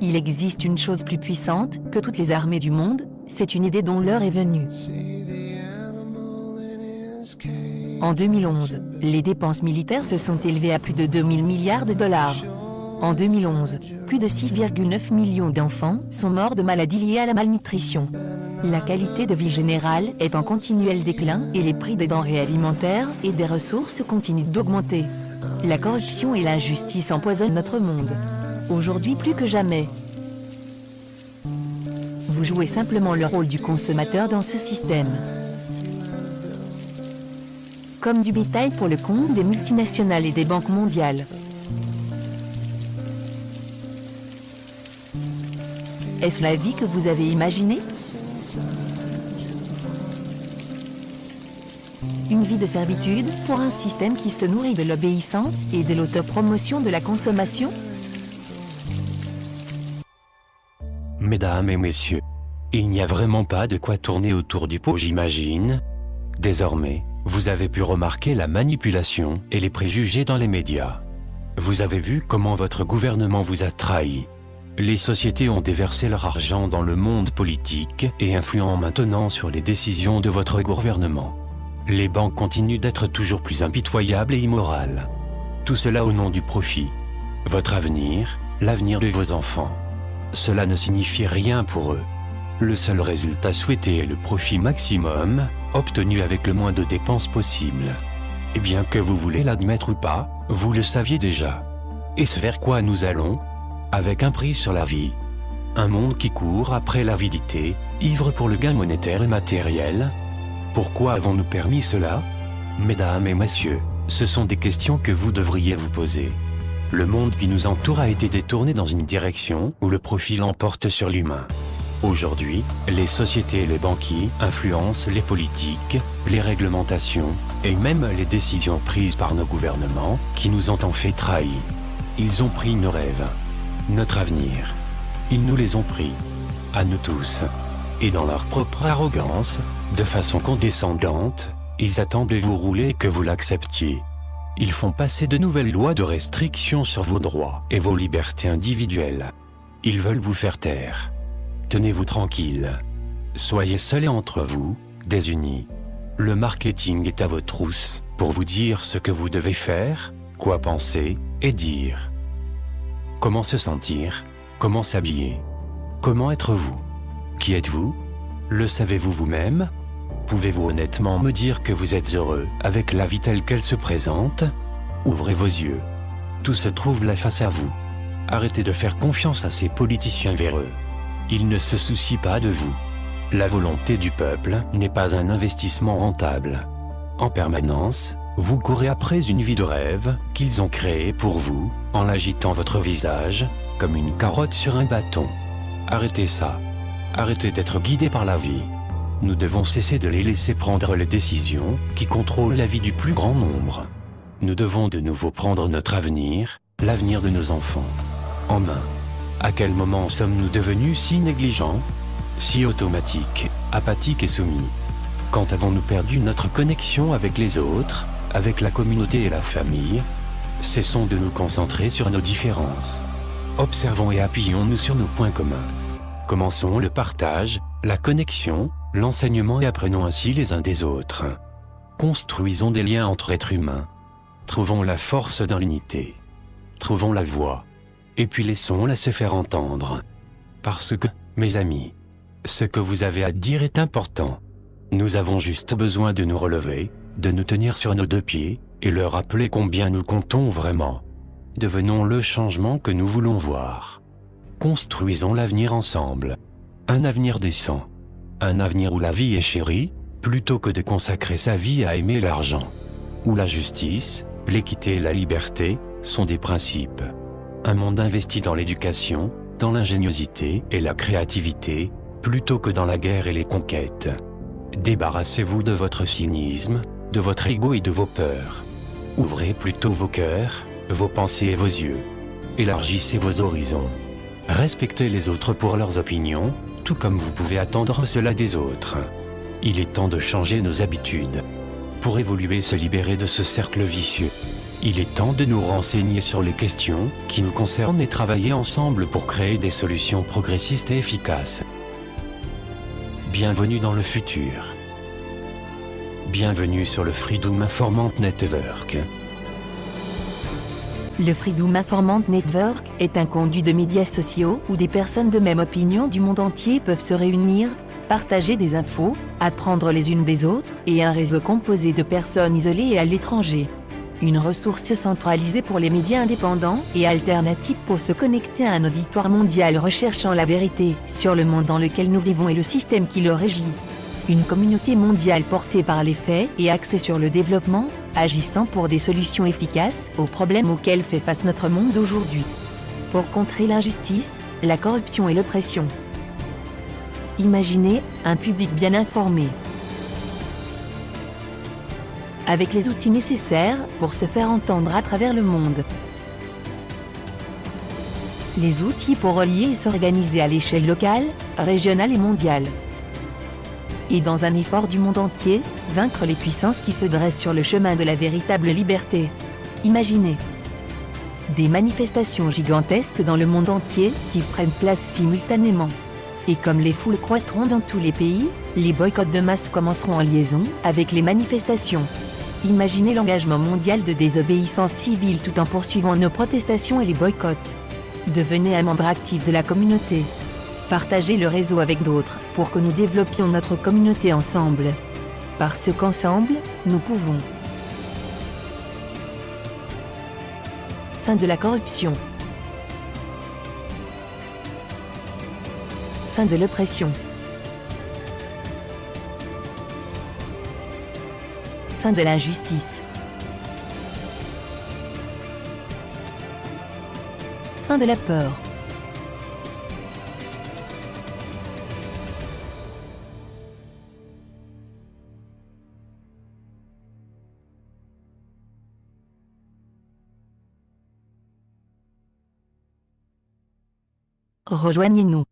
Il existe une chose plus puissante que toutes les armées du monde, c'est une idée dont l'heure est venue. En 2011, les dépenses militaires se sont élevées à plus de 2000 milliards de dollars. En 2011, plus de 6,9 millions d'enfants sont morts de maladies liées à la malnutrition. La qualité de vie générale est en continuel déclin et les prix des denrées alimentaires et des ressources continuent d'augmenter. La corruption et l'injustice empoisonnent notre monde. Aujourd'hui plus que jamais. Vous jouez simplement le rôle du consommateur dans ce système. Comme du bétail pour le compte des multinationales et des banques mondiales. Est-ce la vie que vous avez imaginée? Une vie de servitude pour un système qui se nourrit de l'obéissance et de l'autopromotion de la consommation? Mesdames et messieurs, il n'y a vraiment pas de quoi tourner autour du pot, j'imagine. Désormais, vous avez pu remarquer la manipulation et les préjugés dans les médias. Vous avez vu comment votre gouvernement vous a trahi. Les sociétés ont déversé leur argent dans le monde politique et influent maintenant sur les décisions de votre gouvernement. Les banques continuent d'être toujours plus impitoyables et immorales. Tout cela au nom du profit. Votre avenir, l'avenir de vos enfants. Cela ne signifie rien pour eux. Le seul résultat souhaité est le profit maximum, obtenu avec le moins de dépenses possible. Et bien que vous voulez l'admettre ou pas, vous le saviez déjà. Et ce vers quoi nous allons? Avec un prix sur la vie. Un monde qui court après l'avidité, ivre pour le gain monétaire et matériel. Pourquoi avons-nous permis cela? Mesdames et messieurs, ce sont des questions que vous devriez vous poser. Le monde qui nous entoure a été détourné dans une direction où le profit l'emporte sur l'humain. Aujourd'hui, les sociétés et les banquiers influencent les politiques, les réglementations et même les décisions prises par nos gouvernements qui nous ont en fait trahis. Ils ont pris nos rêves, notre avenir. Ils nous les ont pris, à nous tous. Et dans leur propre arrogance, de façon condescendante, ils attendent de vous rouler et que vous l'acceptiez. Ils font passer de nouvelles lois de restriction sur vos droits et vos libertés individuelles. Ils veulent vous faire taire. Tenez-vous tranquille. Soyez seuls et entre vous, désunis. Le marketing est à vos trousses pour vous dire ce que vous devez faire, quoi penser et dire. Comment se sentir, comment s'habiller, comment être vous. Qui êtes-vous? Le savez-vous vous-même? Pouvez-vous honnêtement me dire que vous êtes heureux avec la vie telle qu'elle se présente? Ouvrez vos yeux. Tout se trouve là face à vous. Arrêtez de faire confiance à ces politiciens véreux. Ils ne se soucient pas de vous. La volonté du peuple n'est pas un investissement rentable. En permanence, vous courez après une vie de rêve qu'ils ont créée pour vous, en l'agitant votre visage, comme une carotte sur un bâton. Arrêtez ça. Arrêtez d'être guidés par la vie. Nous devons cesser de les laisser prendre les décisions qui contrôlent la vie du plus grand nombre. Nous devons de nouveau prendre notre avenir, l'avenir de nos enfants, en main. À quel moment sommes-nous devenus si négligents, si automatiques, apathiques et soumis? Quand avons-nous perdu notre connexion avec les autres, avec la communauté et la famille? Cessons de nous concentrer sur nos différences. Observons et appuyons-nous sur nos points communs. Commençons le partage, la connexion, l'enseignement et apprenons ainsi les uns des autres. Construisons des liens entre êtres humains. Trouvons la force dans l'unité. Trouvons la voie. Et puis laissons-la se faire entendre. Parce que, mes amis, ce que vous avez à dire est important. Nous avons juste besoin de nous relever, de nous tenir sur nos deux pieds, et leur rappeler combien nous comptons vraiment. Devenons le changement que nous voulons voir. Construisons l'avenir ensemble. Un avenir décent. Un avenir où la vie est chérie, plutôt que de consacrer sa vie à aimer l'argent. Où la justice, l'équité et la liberté sont des principes. Un monde investi dans l'éducation, dans l'ingéniosité et la créativité, plutôt que dans la guerre et les conquêtes. Débarrassez-vous de votre cynisme, de votre ego et de vos peurs. Ouvrez plutôt vos cœurs, vos pensées et vos yeux. Élargissez vos horizons. Respectez les autres pour leurs opinions, tout comme vous pouvez attendre cela des autres. Il est temps de changer nos habitudes. Pour évoluer et se libérer de ce cercle vicieux, Il est temps de nous renseigner sur les questions qui nous concernent et travailler ensemble pour créer des solutions progressistes et efficaces. Bienvenue dans le futur. Bienvenue sur le Freedom Informant Network. Le Freedom Informant Network est un conduit de médias sociaux où des personnes de même opinion du monde entier peuvent se réunir, partager des infos, apprendre les unes des autres, et un réseau composé de personnes isolées et à l'étranger. Une ressource centralisée pour les médias indépendants et alternatifs pour se connecter à un auditoire mondial recherchant la vérité sur le monde dans lequel nous vivons et le système qui le régit. Une communauté mondiale portée par les faits et axée sur le développement, agissant pour des solutions efficaces aux problèmes auxquels fait face notre monde aujourd'hui. Pour contrer l'injustice, la corruption et l'oppression. Imaginez un public bien informé, avec les outils nécessaires pour se faire entendre à travers le monde. Les outils pour relier et s'organiser à l'échelle locale, régionale et mondiale. Et dans un effort du monde entier, vaincre les puissances qui se dressent sur le chemin de la véritable liberté. Imaginez des manifestations gigantesques dans le monde entier qui prennent place simultanément. Et comme les foules croîtront dans tous les pays, les boycotts de masse commenceront en liaison avec les manifestations. Imaginez l'engagement mondial de désobéissance civile tout en poursuivant nos protestations et les boycotts. Devenez un membre actif de la communauté. Partagez le réseau avec d'autres pour que nous développions notre communauté ensemble. Parce qu'ensemble, nous pouvons. Fin de la corruption. Fin de l'oppression. Fin de l'injustice. Fin de la peur. Rejoignez-nous.